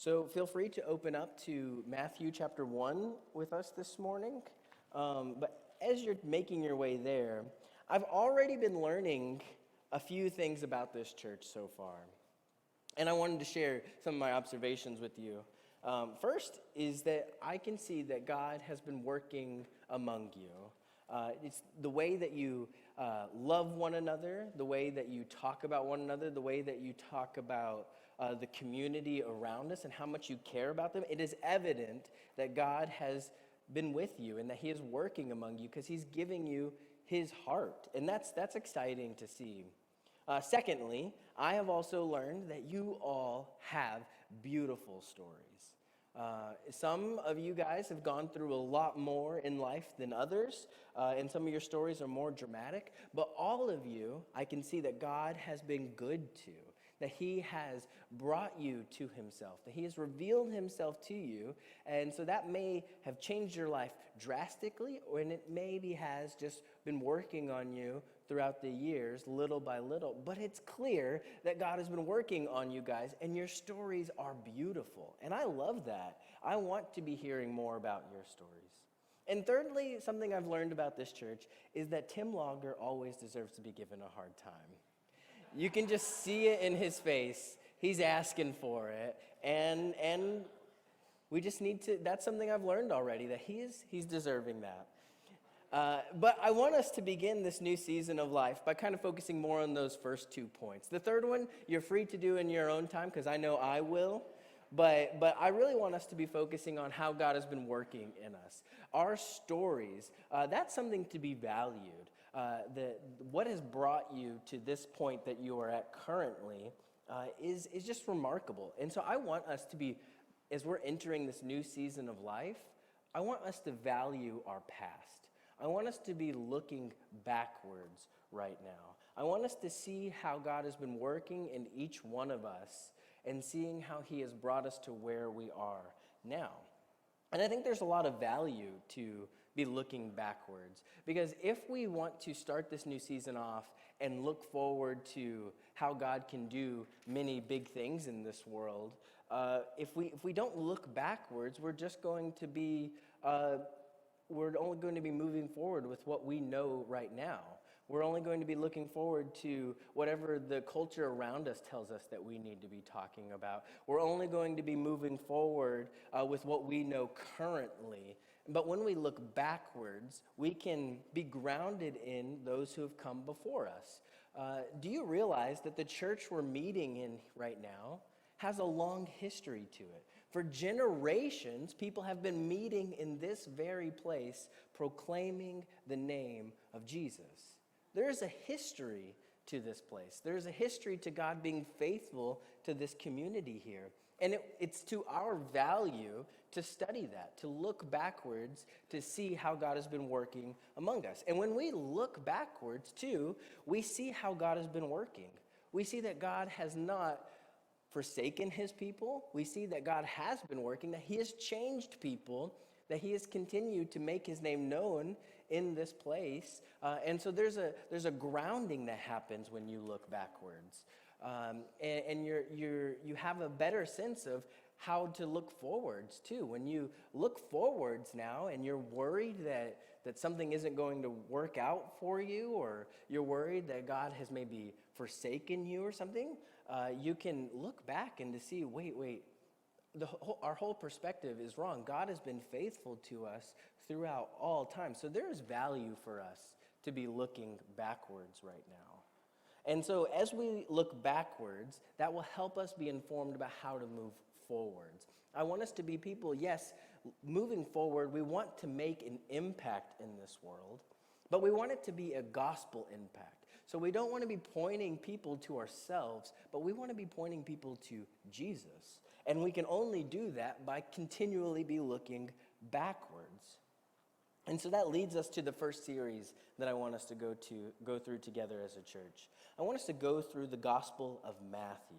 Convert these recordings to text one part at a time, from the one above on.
So feel free to open up to Matthew chapter 1 with us this morning. But as you're making your way there, I've already been learning a few things about this church so far. And I wanted to share some of my observations with you. First is that I can see that God has been working among you. It's the way that you love one another, the way that you talk about one another, the way that you talk about the community around us and how much you care about them. It is evident that God has been with you and that he is working among you because he's giving you his heart. And that's exciting to see. Secondly, I have also learned that you all have beautiful stories. Some of you guys have gone through a lot more in life than others, and some of your stories are more dramatic, but all of you, I can see that God has been good to, that he has brought you to himself, that he has revealed himself to you, and so that may have changed your life drastically, and it maybe has just been working on you throughout the years, little by little. But it's clear that God has been working on you guys, and your stories are beautiful. And I love that. I want to be hearing more about your stories. And thirdly, something I've learned about this church is that Tim Lager always deserves to be given a hard time. You can just see it in his face. He's asking for it. And we just need to, that's something I've learned already, that he's deserving that. But I want us to begin this new season of life by kind of focusing more on those first 2 points. The third one, you're free to do in your own time, because I know I will. But I really want us to be focusing on how God has been working in us. Our stories, that's something to be valued. What has brought you to this point that you are at currently is just remarkable. And so I want us to be, as we're entering this new season of life, I want us to value our past. I want us to be looking backwards right now. I want us to see how God has been working in each one of us and seeing how he has brought us to where we are now. And I think there's a lot of value to be looking backwards, because if we want to start this new season off and look forward to how God can do many big things in this world, if we don't look backwards, we're just going to be we're only going to be moving forward with what we know right now. We're only going to be looking forward to whatever the culture around us tells us that we need to be talking about. We're only going to be moving forward with what we know currently. But when we look backwards, we can be grounded in those who have come before us. Do you realize that the church we're meeting in right now has a long history to it? For generations, people have been meeting in this very place, proclaiming the name of Jesus. There is a history to this place. There is a history to God being faithful to this community here. And it's to our value to study that, to look backwards, to see how God has been working among us. And when we look backwards, too, we see how God has been working. We see that God has not forsaken his people. We see that God has been working, that he has changed people, that he has continued to make his name known in this place. And so there's a grounding that happens when you look backwards. And you have a better sense of how to look forwards too. When you look forwards now and you're worried that something isn't going to work out for you, or you're worried that God has maybe forsaken you or something, you can look back and to see, wait, our whole perspective is wrong. God has been faithful to us throughout all time. So there is value for us to be looking backwards right now. And so as we look backwards, that will help us be informed about how to move forwards. I want us to be people, yes, moving forward, we want to make an impact in this world, but we want it to be a gospel impact. So we don't want to be pointing people to ourselves, but we want to be pointing people to Jesus. And we can only do that by continually be looking backwards. And so that leads us to the first series that I want us to go through together as a church. I want us to go through the Gospel of Matthew.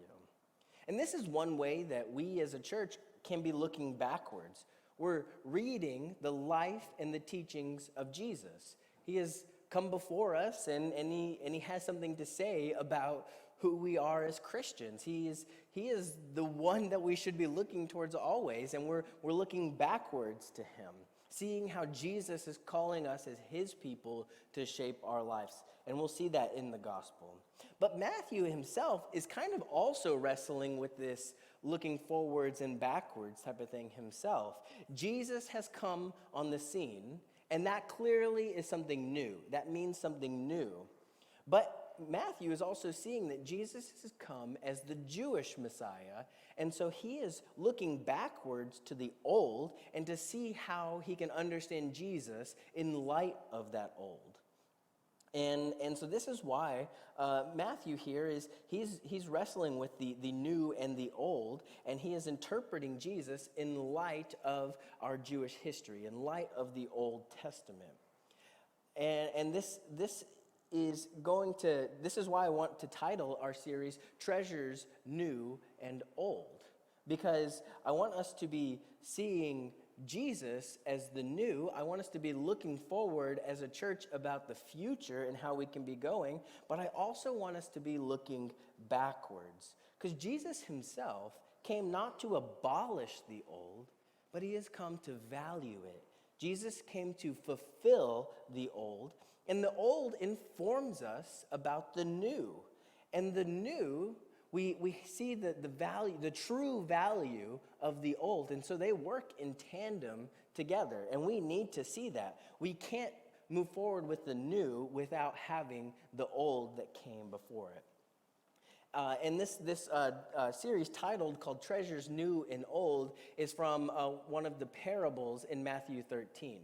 And this is one way that we as a church can be looking backwards. We're reading the life and the teachings of Jesus. He has come before us, and he has something to say about who we are as Christians. He is the one that we should be looking towards always, and we're looking backwards to him, seeing how Jesus is calling us as his people to shape our lives. And we'll see that in the gospel. But Matthew himself is kind of also wrestling with this looking forwards and backwards type of thing himself. Jesus has come on the scene, and that clearly is something new. That means something new. But Matthew is also seeing that Jesus has come as the Jewish Messiah, and so he is looking backwards to the old and to see how he can understand Jesus in light of that old. And so this is why Matthew here he's wrestling with the new and the old, and he is interpreting Jesus in light of our Jewish history, in light of the Old Testament. And this is why I want to title our series Treasures New and Old, because I want us to be seeing Jesus as the new. I want us to be looking forward as a church about the future and how we can be going, but I also want us to be looking backwards, because Jesus himself came not to abolish the old, but he has come to value it. Jesus came to fulfill the old, and the old informs us about the new. And the new, we see the value, the true value of the old. And so they work in tandem together. And we need to see that. We can't move forward with the new without having the old that came before it. And this series called Treasures New and Old is from one of the parables in Matthew 13.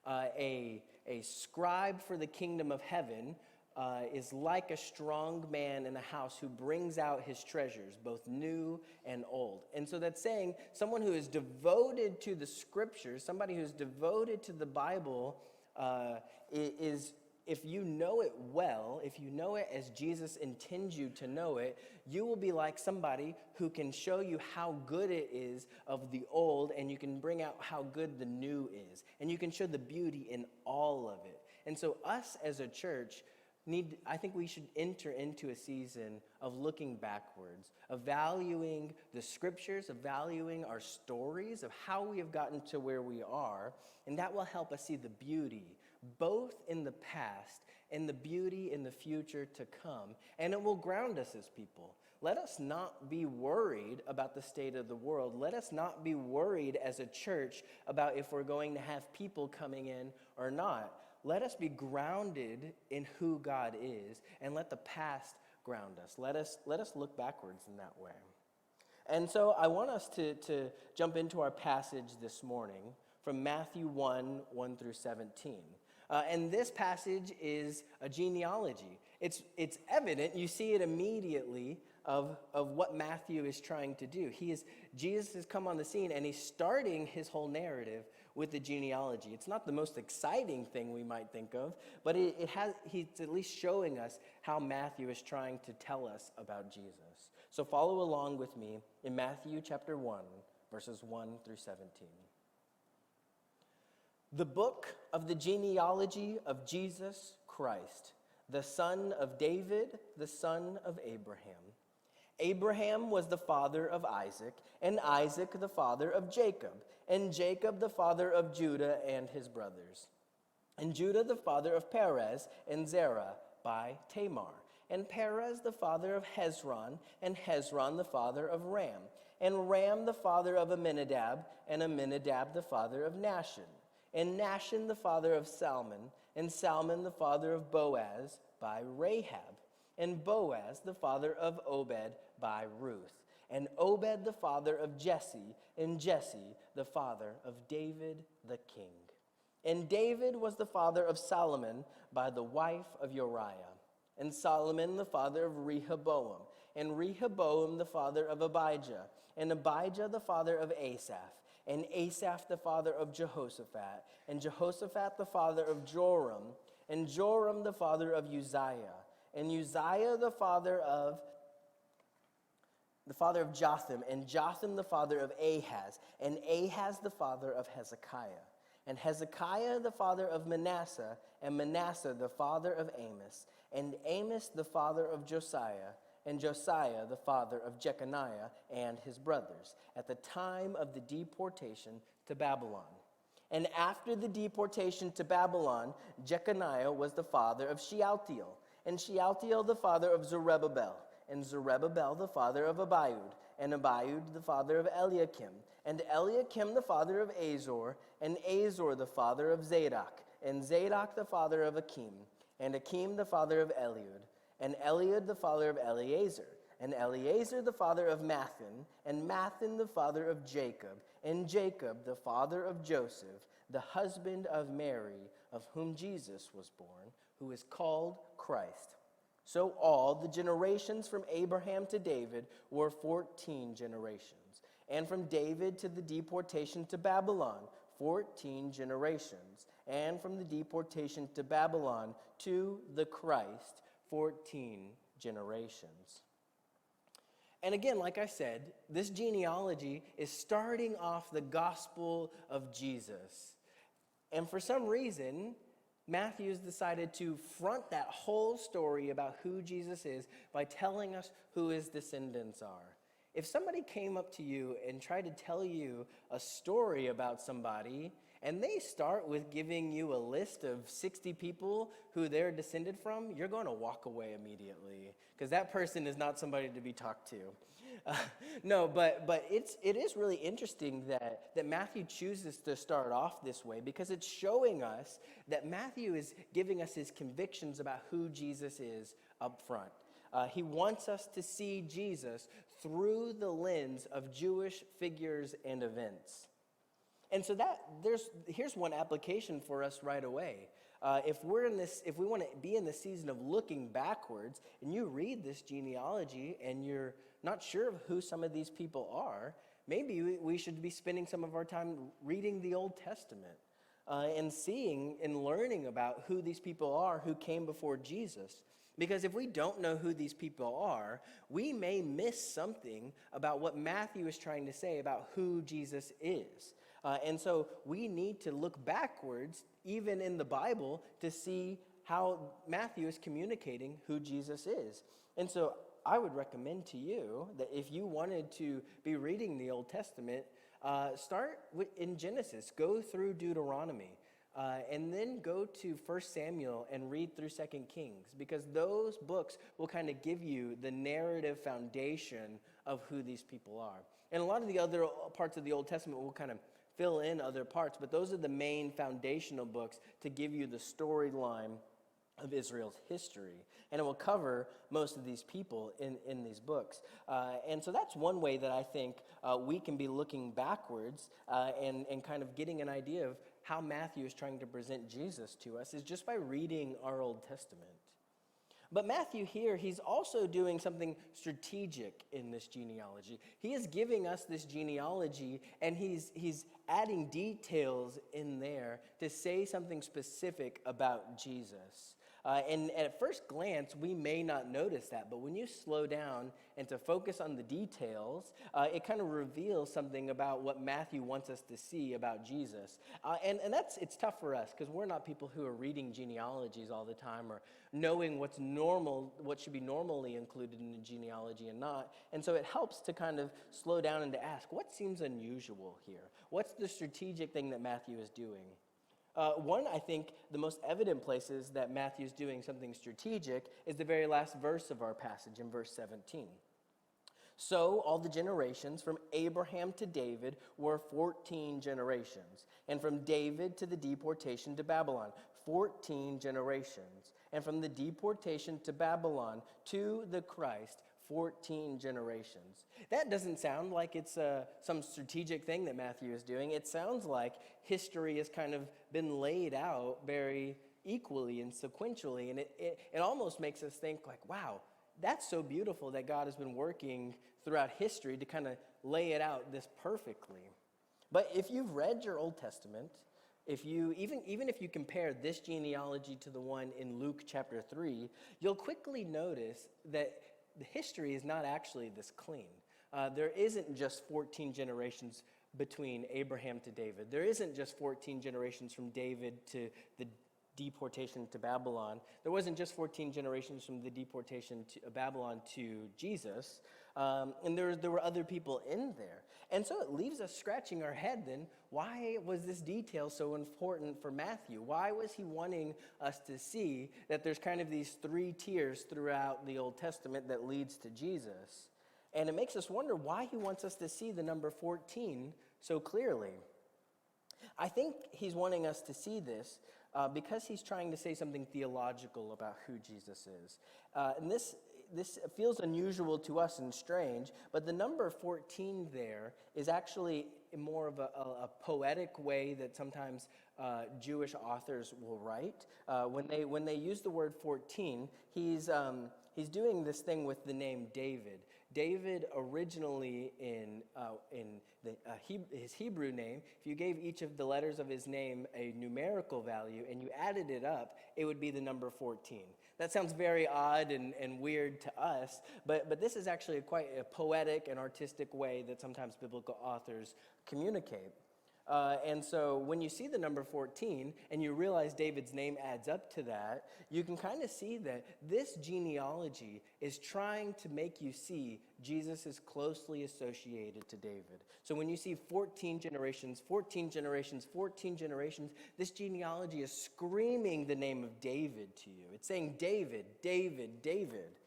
A scribe for the kingdom of heaven is like a strong man in a house who brings out his treasures, both new and old. And so that's saying someone who is devoted to the scriptures, somebody who's devoted to the Bible, is, if you know it well, if you know it as Jesus intends you to know it, you will be like somebody who can show you how good it is of the old, and you can bring out how good the new is. And you can show the beauty in all of it. And so us as a church I think we should enter into a season of looking backwards, of valuing the scriptures, of valuing our stories, of how we have gotten to where we are, and that will help us see the beauty, both in the past and the beauty in the future to come, and it will ground us as people. Let us not be worried about the state of the world. Let us not be worried as a church about if we're going to have people coming in or not. Let us be grounded in who God is, and let the past ground us. Let us look backwards in that way. And so I want us to jump into our passage this morning from Matthew 1 through 17. And this passage is a genealogy. It's evident, you see it immediately, of what Matthew is trying to do. Jesus has come on the scene, and he's starting his whole narrative with the genealogy. It's not the most exciting thing we might think of, but he's at least showing us how Matthew is trying to tell us about Jesus. So follow along with me in Matthew chapter 1, verses 1 through 17. The book of the genealogy of Jesus Christ, the son of David, the son of Abraham. Abraham was the father of Isaac, and Isaac the father of Jacob, and Jacob the father of Judah and his brothers. And Judah the father of Perez and Zerah by Tamar, and Perez the father of Hezron, and Hezron the father of Ram, and Ram the father of Amminadab, and Amminadab the father of Nahshon, and Nahshon the father of Salmon, and Salmon the father of Boaz by Rahab, and Boaz the father of Obed by Ruth, and Obed the father of Jesse, and Jesse the father of David the king. And David was the father of Solomon by the wife of Uriah, and Solomon the father of Rehoboam, and Rehoboam the father of Abijah, and Abijah the father of Asaph, and Asaph the father of Jehoshaphat, and Jehoshaphat the father of Joram, and Joram the father of Uzziah, and Uzziah the father of Jotham, and Jotham the father of Ahaz, and Ahaz the father of Hezekiah. and Hezekiah the father of Manasseh, and Manasseh the father of Amos, and Amos the father of Josiah, and Josiah the father of Jeconiah and his brothers, at the time of the deportation to Babylon. And after the deportation to Babylon, Jeconiah was the father of Shealtiel, and Shealtiel the father of Zerubbabel, and Zerubbabel the father of Abiud, and Abiud the father of Eliakim, and Eliakim the father of Azor, and Azor the father of Zadok, and Zadok the father of Achim, and Achim the father of Eliud, and Eliud the father of Eleazar, and Eleazar the father of Mathan, and Mathan the father of Jacob, and Jacob the father of Joseph, the husband of Mary, of whom Jesus was born, who is called Christ. So all the generations from Abraham to David were 14 generations, and from David to the deportation to Babylon, 14 generations, and from the deportation to Babylon to the Christ, 14 generations. And again, like I said, this genealogy is starting off the gospel of Jesus. And for some reason, Matthew's decided to front that whole story about who Jesus is by telling us who his descendants are. If somebody came up to you and tried to tell you a story about somebody, and they start with giving you a list of 60 people who they're descended from, you're going to walk away immediately, because that person is not somebody to be talked to. No, but it is really interesting that Matthew chooses to start off this way, because it's showing us that Matthew is giving us his convictions about who Jesus is up front. He wants us to see Jesus through the lens of Jewish figures and events. And so here's one application for us right away. If we want to be in the season of looking backwards, and you read this genealogy and you're not sure of who some of these people are, maybe we should be spending some of our time reading the Old Testament and seeing and learning about who these people are who came before Jesus. Because if we don't know who these people are, we may miss something about what Matthew is trying to say about who Jesus is. And so we need to look backwards, even in the Bible, to see how Matthew is communicating who Jesus is. And so I would recommend to you that if you wanted to be reading the Old Testament, start in Genesis, go through Deuteronomy, and then go to 1 Samuel and read through 2 Kings, because those books will kind of give you the narrative foundation of who these people are. And a lot of the other parts of the Old Testament will kind of fill in other parts, but those are the main foundational books to give you the storyline of Israel's history. And it will cover most of these people in these books. And so that's one way that I think we can be looking backwards and kind of getting an idea of how Matthew is trying to present Jesus to us, is just by reading our Old Testament. But Matthew here, he's also doing something strategic in this genealogy. He is giving us this genealogy, and he's adding details in there to say something specific about Jesus. And at first glance, we may not notice that, but when you slow down and to focus on the details, it kind of reveals something about what Matthew wants us to see about Jesus. And it's tough for us, because we're not people who are reading genealogies all the time or knowing what's normal, what should be normally included in a genealogy and not. And so it helps to kind of slow down and to ask, what seems unusual here? What's the strategic thing that Matthew is doing? One, I think, the most evident places that Matthew's doing something strategic is the very last verse of our passage in verse 17. So all the generations from Abraham to David were 14 generations, and from David to the deportation to Babylon, 14 generations, and from the deportation to Babylon to the Christ, 14 generations. That doesn't sound like it's some strategic thing that Matthew is doing. It sounds like history has kind of been laid out very equally and sequentially, and it almost makes us think like, wow, that's so beautiful that God has been working throughout history to kind of lay it out this perfectly. But if you've read your Old Testament, even if you compare this genealogy to the one in Luke chapter 3, you'll quickly notice that the history is not actually this clean. There isn't just 14 generations between Abraham to David. There isn't just 14 generations from David to the deportation to Babylon. There wasn't just 14 generations from the deportation to Babylon to Jesus. And there were other people in there. And so it leaves us scratching our head then, why was this detail so important for Matthew? Why was he wanting us to see that there's kind of these three tiers throughout the Old Testament that leads to Jesus? And it makes us wonder why he wants us to see the number 14 so clearly. I think he's wanting us to see this because he's trying to say something theological about who Jesus is. And this feels unusual to us and strange, but the number 14 there is actually more of a poetic way that sometimes Jewish authors will write. When they use the word 14, he's doing this thing with the name David. David originally in his Hebrew name, if you gave each of the letters of his name a numerical value and you added it up, it would be the number 14. That sounds very odd and weird to us, but this is actually quite a poetic and artistic way that sometimes biblical authors communicate. And so when you see the number 14 and you realize David's name adds up to that, you can kind of see that this genealogy is trying to make you see Jesus is closely associated to David. So when you see 14 generations, 14 generations, 14 generations, this genealogy is screaming the name of David to you. It's saying David, David, David.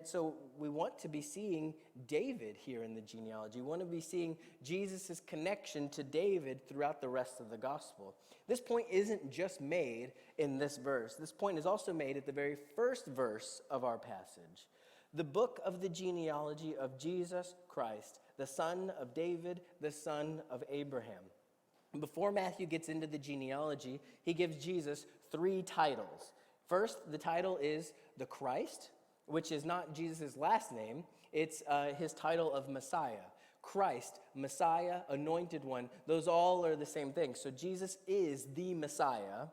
So we want to be seeing David here in the genealogy. We want to be seeing Jesus' connection to David throughout the rest of the gospel. This point isn't just made in this verse. This point is also made at the very first verse of our passage. The book of the genealogy of Jesus Christ, the son of David, the son of Abraham. Before Matthew gets into the genealogy, he gives Jesus three titles. First, the title is the Christ, which is not Jesus' last name. It's his title of Messiah. Christ, Messiah, Anointed One, those all are the same thing. So Jesus is the Messiah,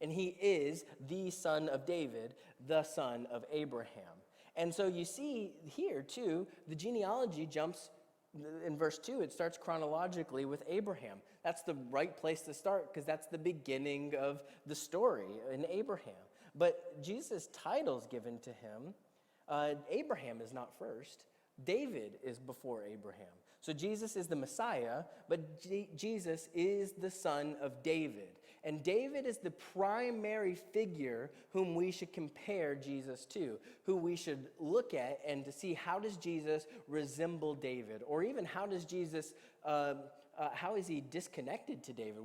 and he is the son of David, the son of Abraham. And so you see here, too, the genealogy jumps in verse 2. It starts chronologically with Abraham. That's the right place to start because that's the beginning of the story in Abraham. But Jesus' titles given to him, Abraham is not first. David is before Abraham. So Jesus is the Messiah, but Jesus is the son of David. And David is the primary figure whom we should compare Jesus to, who we should look at and to see how does Jesus resemble David, or even how does Jesus how is he disconnected to David?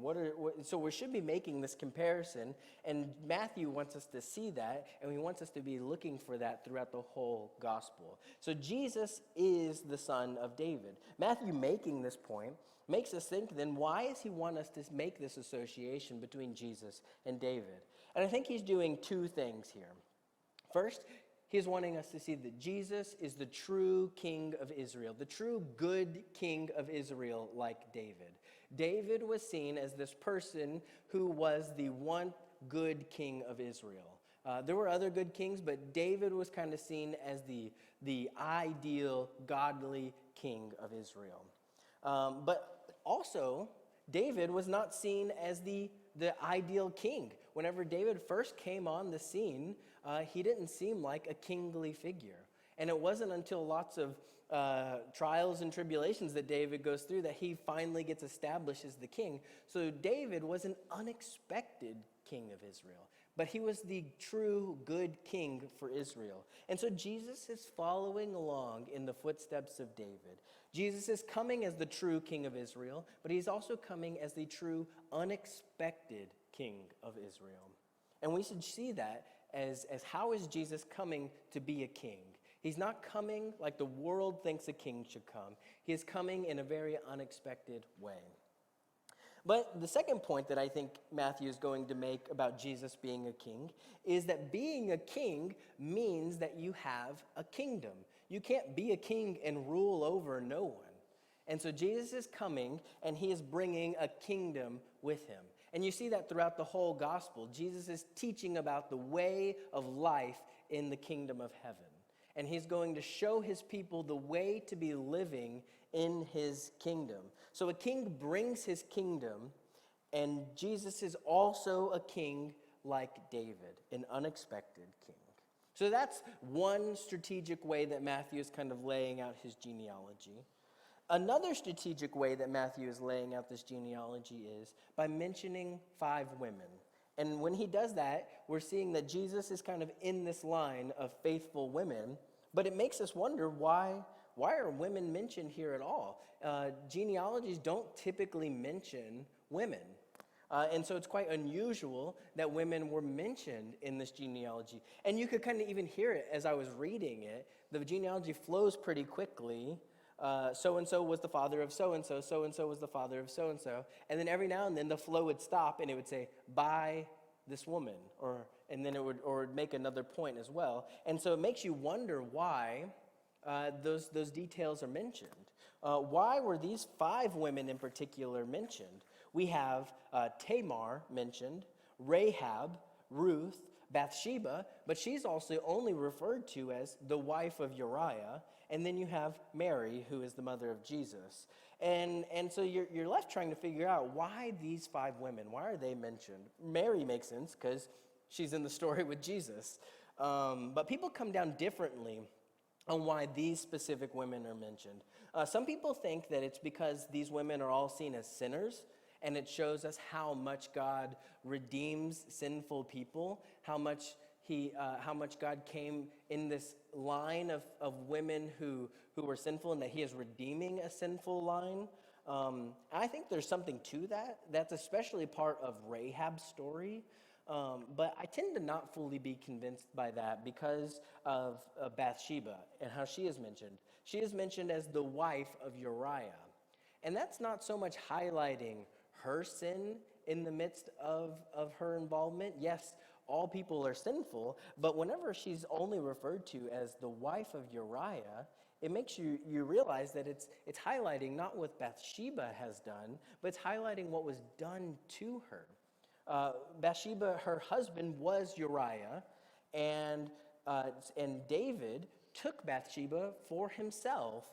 So we should be making this comparison, and Matthew wants us to see that, and he wants us to be looking for that throughout the whole gospel. So Jesus is the son of David. Matthew making this point makes us think, then why does he want us to make this association between Jesus and David? And I think he's doing two things here. First, he's wanting us to see that Jesus is the true king of Israel, the true good king of Israel like David. David was seen as this person who was the one good king of Israel. There were other good kings, but David was kind of seen as the ideal godly king of Israel. But also, David was not seen as the ideal king. Whenever David first came on the scene, he didn't seem like a kingly figure. And it wasn't until lots of trials and tribulations that David goes through that he finally gets established as the king. So David was an unexpected king of Israel, but he was the true good king for Israel. And so Jesus is following along in the footsteps of David. Jesus is coming as the true king of Israel, but he's also coming as the true unexpected king of Israel. And we should see that as how is Jesus coming to be a king? He's not coming like the world thinks a king should come. He is coming in a very unexpected way. But the second point that I think Matthew is going to make about Jesus being a king is that being a king means that you have a kingdom. You can't be a king and rule over no one. And so Jesus is coming and he is bringing a kingdom with him. And you see that throughout the whole gospel. Jesus is teaching about the way of life in the kingdom of heaven. and he's going to show his people the way to be living in his kingdom. So a king brings his kingdom, and Jesus is also a king like David, an unexpected king. So that's one strategic way that Matthew is kind of laying out his genealogy. Another strategic way that Matthew is laying out this genealogy is by mentioning 5 women. And when he does that, we're seeing that Jesus is kind of in this line of faithful women, but it makes us wonder why are women mentioned here at all? Genealogies don't typically mention women. And so it's quite unusual that women were mentioned in this genealogy. And you could kind of even hear it as I was reading it. The genealogy flows pretty quickly. So-and-so was the father of so-and-so, so-and-so was the father of so-and-so. And then every now and then the flow would stop and it would say, by this woman, and then it would make another point as well. And so it makes you wonder why those details are mentioned. Why were these 5 women in particular mentioned? We have Tamar mentioned, Rahab, Ruth, Bathsheba, but she's also only referred to as the wife of Uriah. And then you have Mary, who is the mother of Jesus. And so you're left trying to figure out why these 5 women, why are they mentioned? Mary makes sense because she's in the story with Jesus. But people come down differently on why these specific women are mentioned. Some people think that it's because these women are all seen as sinners, and it shows us how much God redeems sinful people, how much God came in this line of women who were sinful, and that he is redeeming a sinful line. I think there's something to that. That's especially part of Rahab's story. But I tend to not fully be convinced by that because of Bathsheba and how she is mentioned. She is mentioned as the wife of Uriah. And that's not so much highlighting her sin in the midst of her involvement. Yes, all people are sinful, but whenever she's only referred to as the wife of Uriah, it makes you realize that it's highlighting not what Bathsheba has done, but it's highlighting what was done to her. Bathsheba, her husband was Uriah, and David took Bathsheba for himself,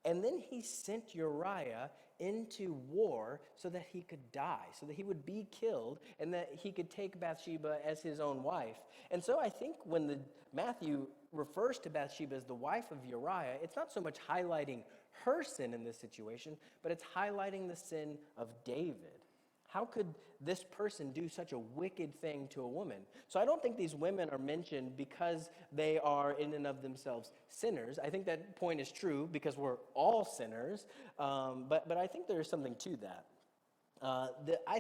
and then he sent Uriah into war so that he could die, so that he would be killed, and that he could take Bathsheba as his own wife. And so I think when Matthew refers to Bathsheba as the wife of Uriah, it's not so much highlighting her sin in this situation, but it's highlighting the sin of David. How could this person do such a wicked thing to a woman? So I don't think these women are mentioned because they are in and of themselves sinners. I think that point is true because we're all sinners, but I think there is something to that. I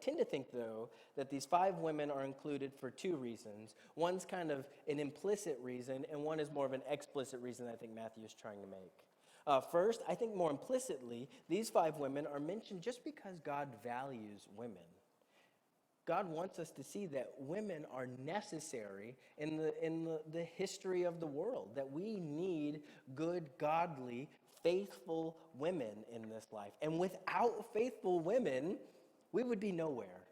tend to think, though, that these 5 women are included for 2 reasons. One's kind of an implicit reason, and one is more of an explicit reason I think Matthew is trying to make. First, I think more implicitly, these 5 women are mentioned just because God values women. God wants us to see that women are necessary in the history of the world, that we need good, godly, faithful women in this life. And without faithful women, we would be nowhere.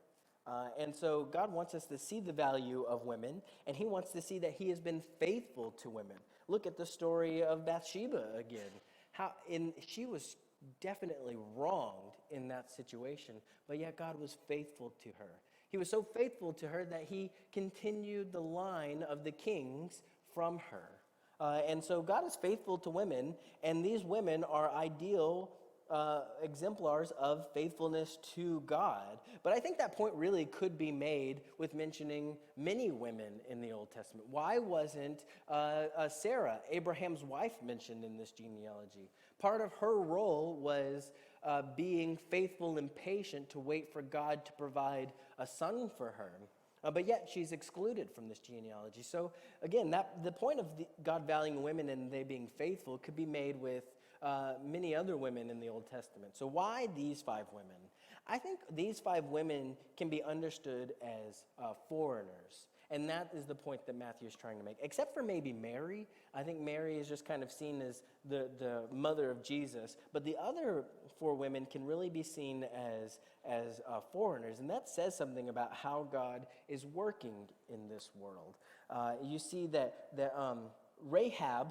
And so God wants us to see the value of women, and he wants to see that he has been faithful to women. Look at the story of Bathsheba again. She was definitely wronged in that situation, but yet God was faithful to her. He was so faithful to her that he continued the line of the kings from her. And so God is faithful to women, and these women are ideal exemplars of faithfulness to God. But I think that point really could be made with mentioning many women in the Old Testament. Why wasn't Sarah, Abraham's wife, mentioned in this genealogy? Part of her role was being faithful and patient to wait for God to provide a son for her. But yet she's excluded from this genealogy. So again, the point of God valuing women and they being faithful could be made with many other women in the Old Testament. So why these 5 women? I think these 5 women can be understood as foreigners. And that is the point that Matthew is trying to make. Except for maybe Mary. I think Mary is just kind of seen as the mother of Jesus. But the other 4 women can really be seen as foreigners. And that says something about how God is working in this world. You see that Rahab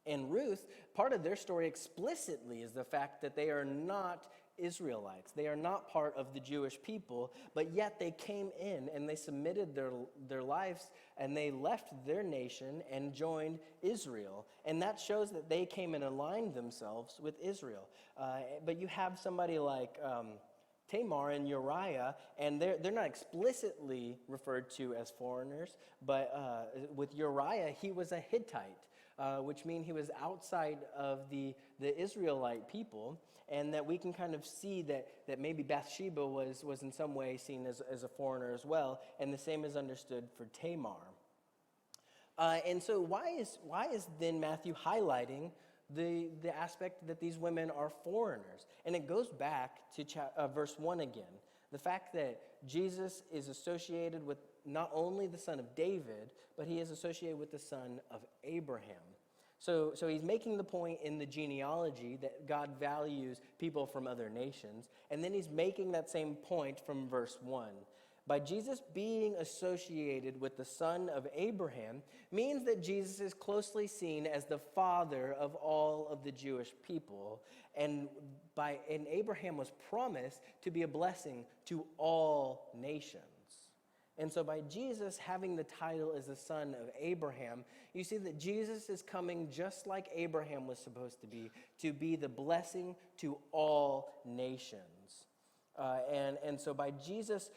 and Ruth, part of their story explicitly is the fact that they are not Israelites. They are not part of the Jewish people, but yet they came in and they submitted their lives and they left their nation and joined Israel. And that shows that they came and aligned themselves with Israel. But you have somebody like Tamar and Uriah, and they're not explicitly referred to as foreigners, but with Uriah, he was a Hittite. Which means he was outside of the Israelite people, and that we can kind of see that maybe Bathsheba was in some way seen as a foreigner as well, and the same is understood for Tamar. And so why is then Matthew highlighting the aspect that these women are foreigners? And it goes back to verse 1 again. The fact that Jesus is associated with not only the son of David, but he is associated with the son of Abraham. So he's making the point in the genealogy that God values people from other nations, and then he's making that same point from verse 1. By Jesus being associated with the son of Abraham means that Jesus is closely seen as the father of all of the Jewish people, and Abraham was promised to be a blessing to all nations. And so by Jesus having the title as the son of Abraham, you see that Jesus is coming just like Abraham was supposed to be the blessing to all nations. And so by Jesus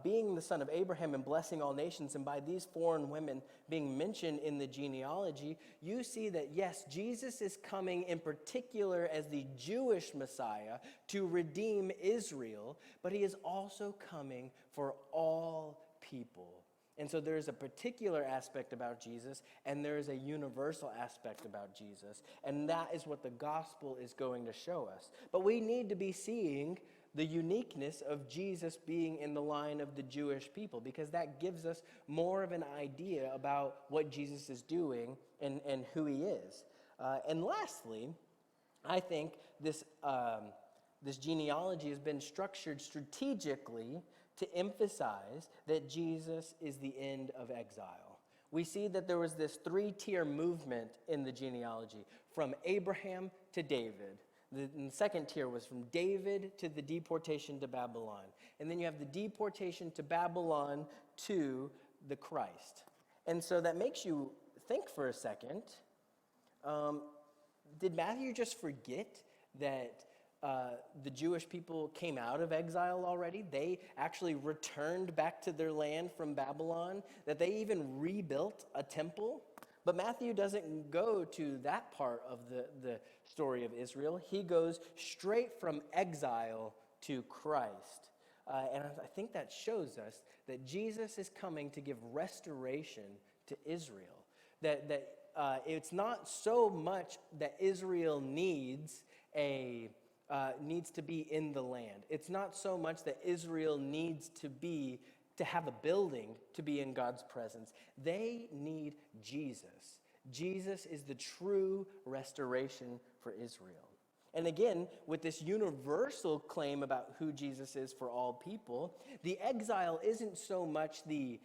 being the son of Abraham and blessing all nations, and by these foreign women being mentioned in the genealogy, you see that, yes, Jesus is coming in particular as the Jewish Messiah to redeem Israel, but he is also coming for all people. And so there is a particular aspect about Jesus, and there is a universal aspect about Jesus, and that is what the gospel is going to show us. But we need to be seeing the uniqueness of Jesus being in the line of the Jewish people, because that gives us more of an idea about what Jesus is doing and who he is. And lastly, I think this genealogy has been structured strategically to emphasize that Jesus is the end of exile. We see that there was this three-tier movement in the genealogy, from Abraham to David. The second tier was from David to the deportation to Babylon. And then you have the deportation to Babylon to the Christ. And so that makes you think for a second, did Matthew just forget that the Jewish people came out of exile already? They actually returned back to their land from Babylon, that they even rebuilt a temple? But Matthew doesn't go to that part of the story of Israel. He goes straight from exile to Christ. And I think that shows us that Jesus is coming to give restoration to Israel. That it's not so much that Israel needs to be in the land. It's not so much that Israel needs to have a building to be in God's presence. They need Jesus. Jesus is the true restoration for Israel. And again, with this universal claim about who Jesus is for all people, the exile isn't so much the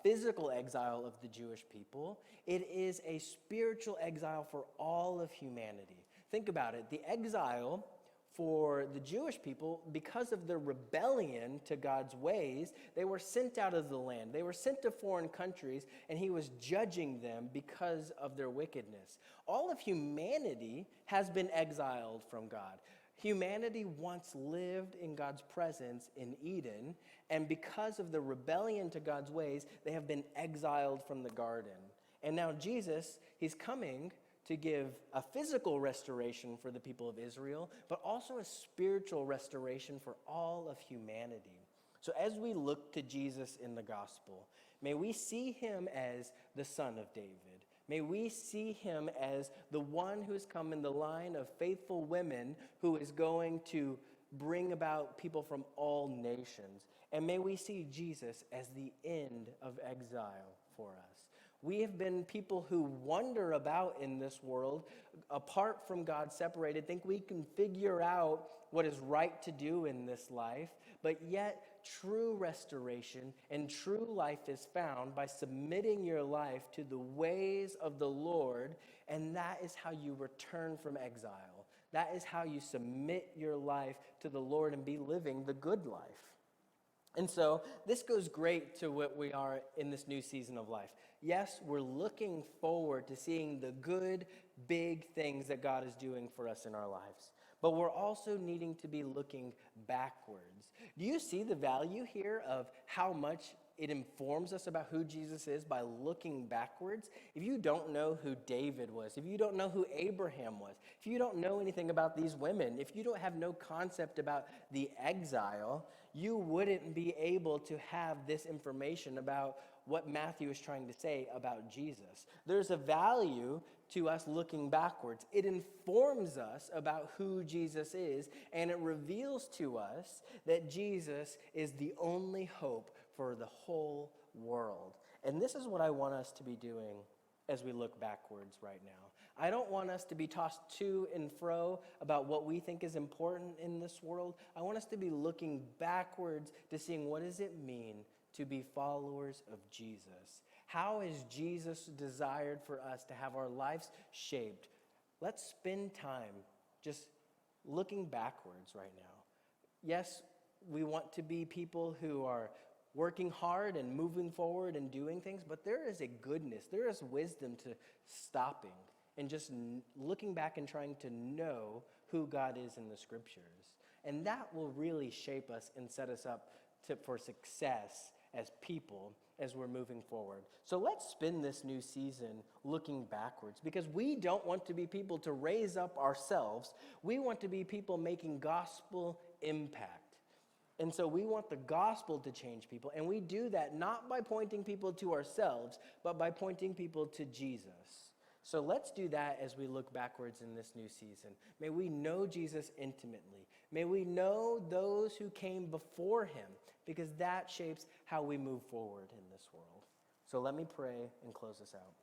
physical exile of the Jewish people. It is a spiritual exile for all of humanity. Think about it. The exile for the Jewish people, because of their rebellion to God's ways, they were sent out of the land. They were sent to foreign countries, and he was judging them because of their wickedness. All of humanity has been exiled from God. Humanity once lived in God's presence in Eden, and because of the rebellion to God's ways, they have been exiled from the garden. And now Jesus, he's coming to give a physical restoration for the people of Israel, but also a spiritual restoration for all of humanity. So as we look to Jesus in the gospel, may we see him as the Son of David. May we see him as the one who has come in the line of faithful women who is going to bring about people from all nations. And may we see Jesus as the end of exile for us. We have been people who wander about in this world, apart from God, separated, think we can figure out what is right to do in this life, but yet true restoration and true life is found by submitting your life to the ways of the Lord, and that is how you return from exile. That is how you submit your life to the Lord and be living the good life. And so this goes great to what we are in this new season of life. Yes, we're looking forward to seeing the good, big things that God is doing for us in our lives. But we're also needing to be looking backwards. Do you see the value here of how much it informs us about who Jesus is by looking backwards? If you don't know who David was, if you don't know who Abraham was, if you don't know anything about these women, if you don't have no concept about the exile, you wouldn't be able to have this information about what Matthew is trying to say about Jesus. There's a value to us looking backwards. It informs us about who Jesus is, and it reveals to us that Jesus is the only hope for the whole world. And this is what I want us to be doing as we look backwards right now. I don't want us to be tossed to and fro about what we think is important in this world. I want us to be looking backwards to seeing what does it mean to be followers of Jesus. How is Jesus desired for us to have our lives shaped? Let's spend time just looking backwards right now. Yes, we want to be people who are working hard and moving forward and doing things, but there is a goodness, there is wisdom to stopping and just looking back and trying to know who God is in the scriptures. And that will really shape us and set us up for success as people as we're moving forward. So let's spend this new season looking backwards, because we don't want to be people to raise up ourselves. We want to be people making gospel impact. And so we want the gospel to change people, and we do that not by pointing people to ourselves, but by pointing people to Jesus. So let's do that as we look backwards in this new season. May we know Jesus intimately. May we know those who came before him, because that shapes how we move forward in this world. So let me pray and close this out.